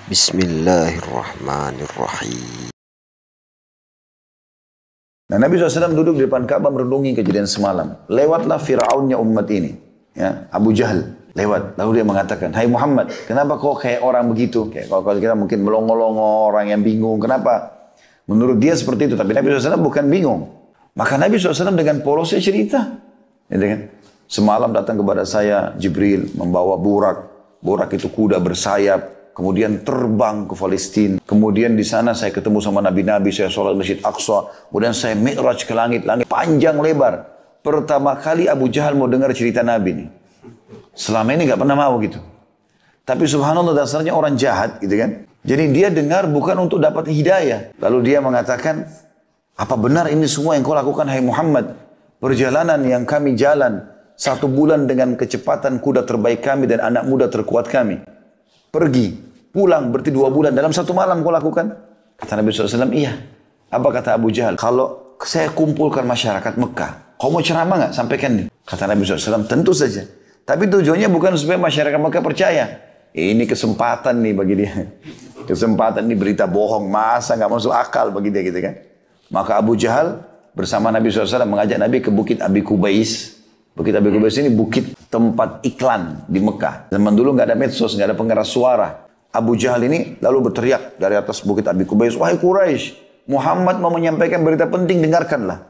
Bismillahirrahmanirrahim. Nah, Nabi SAW duduk di depan Ka'bah merenungi kejadian semalam. Lewatlah Fir'aunnya umat ini, ya, Abu Jahal lewat. Lalu dia mengatakan, "Hai Muhammad, kenapa kau kayak orang begitu?" Kayak kalau kita mungkin melongo-longo, orang yang bingung. Kenapa? Menurut dia seperti itu, tapi Nabi SAW bukan bingung. Maka Nabi SAW dengan polosnya cerita, gitu kan? Semalam datang kepada saya Jibril membawa burak. Burak itu kuda bersayap. Kemudian terbang ke Palestina. Kemudian di sana saya ketemu sama nabi-nabi, saya sholat Masjid Aqsa. Kemudian saya mi'raj ke langit panjang lebar. Pertama kali Abu Jahal mau dengar cerita Nabi ini. Selama ini nggak pernah mau gitu. Tapi subhanallah dasarnya orang jahat gitu kan. Jadi dia dengar bukan untuk dapat hidayah. Lalu dia mengatakan, apa benar ini semua yang kau lakukan hai Muhammad? Perjalanan yang kami jalan 1 bulan dengan kecepatan kuda terbaik kami dan anak muda terkuat kami. Pergi. Pulang berarti 2 bulan dalam 1 malam kau lakukan? Kata Nabi SAW, iya. Apa kata Abu Jahal? Kalau saya kumpulkan masyarakat Mekah, kau mau ceramah nggak? Sampaikan nih. Kata Nabi SAW, tentu saja. Tapi tujuannya bukan supaya masyarakat Mekah percaya. Ini kesempatan nih bagi dia. Kesempatan nih berita bohong. Masa nggak masuk akal bagi dia gitu kan. Maka Abu Jahal bersama Nabi SAW mengajak Nabi ke Bukit Abi Kubais. Bukit Abi Kubais ini bukit tempat iklan di Mekah. Zaman dulu nggak ada medsos, nggak ada pengeras suara. Abu Jahal ini lalu berteriak dari atas Bukit Abi Kubais, wahai Quraisy, Muhammad mau menyampaikan berita penting, dengarkanlah.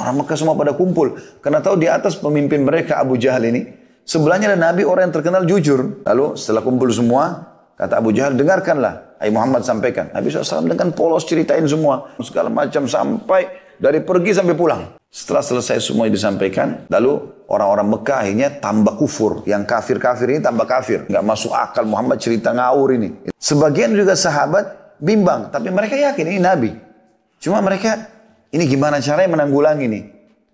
Orang Mekah semua pada kumpul. Karena tahu di atas pemimpin mereka Abu Jahal ini, sebelahnya ada Nabi orang yang terkenal jujur. Lalu setelah kumpul semua, kata Abu Jahal, dengarkanlah. Hai Muhammad sampaikan. Nabi SAW dengan polos ceritain semua. Segala macam sampai dari pergi sampai pulang. Setelah selesai semua disampaikan, lalu orang-orang Mekah akhirnya tambah kufur. Yang kafir-kafir ini tambah kafir. Nggak masuk akal Muhammad cerita ngawur ini. Sebagian juga sahabat bimbang. Tapi mereka yakin ini Nabi. Cuma mereka, ini gimana caranya menanggulangi ini?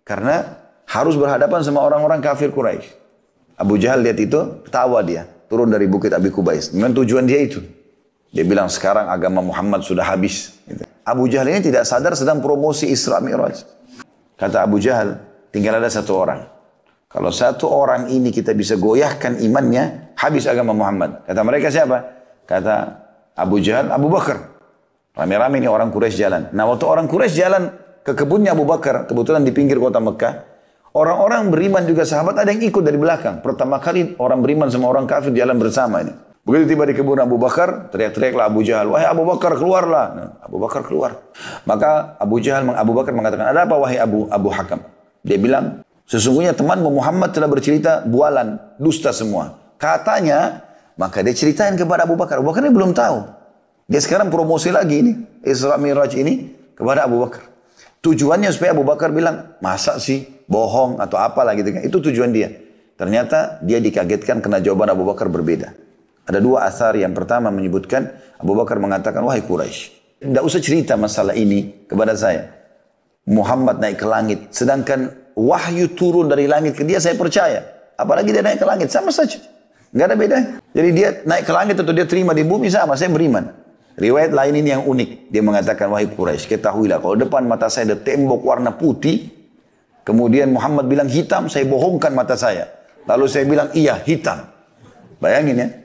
Karena harus berhadapan sama orang-orang kafir Quraisy. Abu Jahal lihat itu, ketawa dia. Turun dari Bukit Abi Kubais. Dengan tujuan dia itu. Dia bilang sekarang agama Muhammad sudah habis. Abu Jahal ini tidak sadar sedang promosi Isra Mi'raj. Kata Abu Jahal, tinggal ada 1 orang. Kalau 1 orang ini kita bisa goyahkan imannya, habis agama Muhammad. Kata mereka siapa? Kata Abu Jahal, Abu Bakar. Rame-rame ini orang Quraisy jalan. Nah waktu orang Quraisy jalan ke kebunnya Abu Bakar, kebetulan di pinggir kota Mekah, orang-orang beriman juga sahabat ada yang ikut dari belakang. Pertama kali orang beriman sama orang kafir jalan bersama ini. Begitu tiba di kebun Abu Bakar, teriak-teriaklah Abu Jahal, wahai Abu Bakar keluarlah. Nah, Abu Bakar keluar. Maka Abu Bakar mengatakan, ada apa wahai Abu Hakam? Dia bilang, sesungguhnya temanmu Muhammad telah bercerita bualan, dusta semua. Katanya, maka dia ceritain kepada Abu Bakar. Abu Bakar ini belum tahu. Dia sekarang promosi lagi ini, Isra Mi'raj ini kepada Abu Bakar. Tujuannya supaya Abu Bakar bilang, masa sih bohong atau apalah gitu kan. Itu tujuan dia. Ternyata dia dikagetkan karena jawaban Abu Bakar berbeda. Ada 2 athar. Yang pertama menyebutkan Abu Bakar mengatakan, wahai Quraisy, tidak usah cerita masalah ini kepada saya. Muhammad naik ke langit, sedangkan wahyu turun dari langit ke dia saya percaya. Apalagi dia naik ke langit, sama saja. Nggak ada bedanya. Jadi dia naik ke langit atau dia terima di bumi sama, saya beriman. Riwayat lain ini yang unik. Dia mengatakan, wahai Quraisy, ketahuilah kalau depan mata saya ada tembok warna putih, kemudian Muhammad bilang hitam, saya bohongkan mata saya. Lalu saya bilang, iya hitam. Bayangin ya.